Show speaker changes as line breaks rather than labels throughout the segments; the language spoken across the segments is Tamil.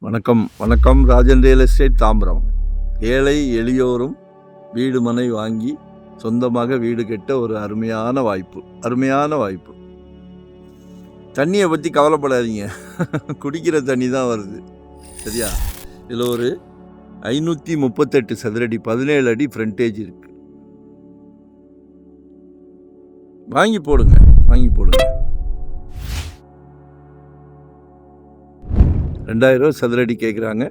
வணக்கம் வணக்கம். Rajan real estate Tambaram. ஏழை எளியோரும் வீடு மனை வாங்கி சொந்தமாக வீடு கட்ட ஒரு அருமையான வாய்ப்பு. தண்ணியை பற்றி கவலைப்படாதீங்க. குடிக்கிற தண்ணி தான் வருது, சரியா? இதில் ஒரு 538 சதுரடி 17 அடி ஃப்ரண்டேஜ் இருக்கு. வாங்கி போடுங்க. 2000 சதுரடி கேட்குறாங்க.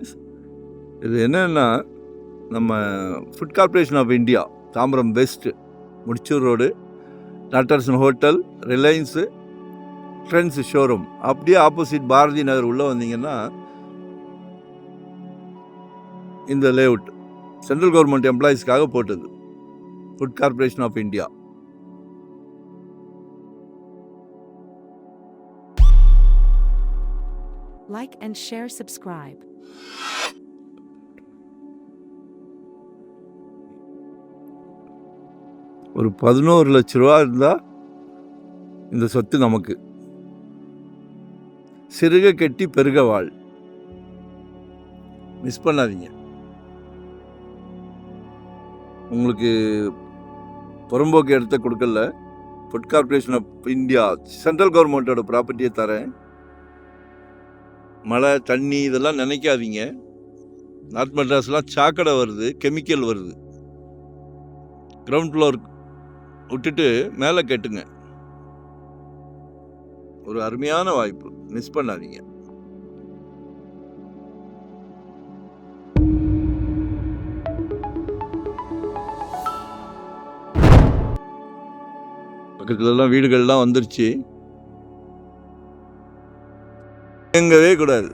இது என்னன்னா, நம்ம food corporation of India Tambaram west Mudichur road, டாட்டர்சன் ஹோட்டல், ரிலையன்ஸு, ட்ரெண்ட்ஸ் ஷோரூம் அப்படியே ஆப்போசிட் பாரதி நகர் உள்ளே வந்தீங்கன்னா இந்த லேஅவுட் சென்ட்ரல் கவர்மெண்ட் எம்ப்ளாயீஸ்க்காக போட்டது, food corporation of India.
Like and share, subscribe.
ஒரு 11 லட்ச ரூபா இருந்தால் இந்த சொத்து நமக்கு. சிறுக கெட்டி பெருக வாழ். மிஸ் பண்ணாதீங்க. உங்களுக்கு புறம்போக்கு இடத்த கொடுக்கல, food corporation of India central கவர்மெண்ட்டோட ப்ராப்பர்ட்டியை தரேன். மழை தண்ணி இதெல்லாம் நினைக்காதீங்க. நார்த் மெட்ராஸ்லாம் சாக்கடை வருது, கெமிக்கல் வருது. கிரவுண்ட் ஃப்ளோர் விட்டுட்டு மேலே கட்டுங்க. ஒரு அருமையான வாய்ப்பு, மிஸ் பண்ணாதீங்க. பக்கத்துலலாம் வீடுகள்லாம் வந்துருச்சு. எங்கவே கூடாது.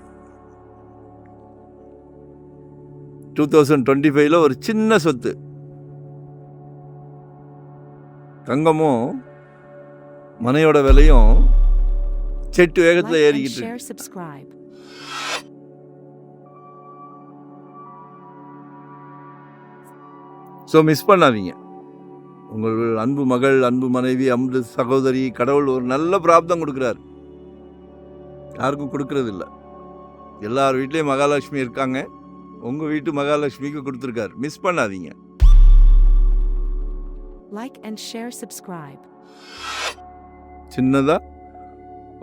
2025 ஒரு சின்ன சொத்து. தங்கமும் மனையோட விலையும் செட்டு வேகத்தில் ஏறிக்கிட்டு இருக்கு. ஸோ மிஸ் பண்ணாதீங்க. உங்கள் அன்பு மகள், அன்பு மனைவி, அன்பு சகோதரி, கடவுள் ஒரு நல்ல பிராப்தம் கொடுக்குறாரு. யாருக்கும் கொடுக்கறது இல்லை. எல்லார் வீட்லேயும் மகாலட்சுமி இருக்காங்க. உங்கள் வீட்டு மகாலட்சுமிக்கு கொடுத்துருக்காரு. மிஸ் பண்ணாதீங்க.
Like and share, subscribe.
சின்னதாக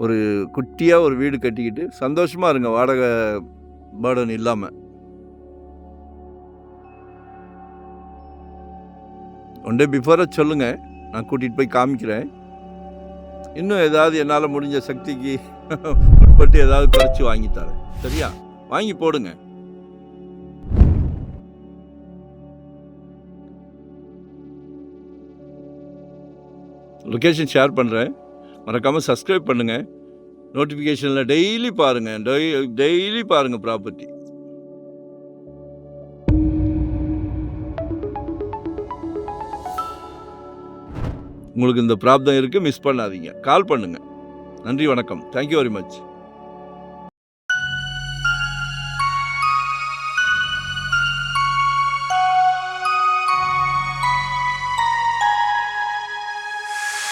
ஒரு குட்டியாக ஒரு வீடு கட்டிக்கிட்டு சந்தோஷமாக இருங்க, வாடகை பேர்டன் இல்லாமல். ஒன் டே பிஃபோராக சொல்லுங்கள், நான் கூட்டிகிட்டு போய் காமிக்கிறேன். இன்னும் ஏதாவது என்னால் முடிஞ்ச சக்திக்கு உட்பட்டு ஏதாவது குறைச்சி வாங்கித்தரேன், சரியா? வாங்கி போடுங்க. லொக்கேஷன் ஷேர் பண்ணுறேன். மறக்காமல் சப்ஸ்கிரைப் பண்ணுங்கள். நோட்டிஃபிகேஷனில் டெய்லி பாருங்கள் ப்ராப்பர்ட்டி. உங்களுக்கு இந்த பிராப்தம் இருக்குது, மிஸ் பண்ணாதீங்க. கால் பண்ணுங்கள். நன்றி, வணக்கம். Thank you very much.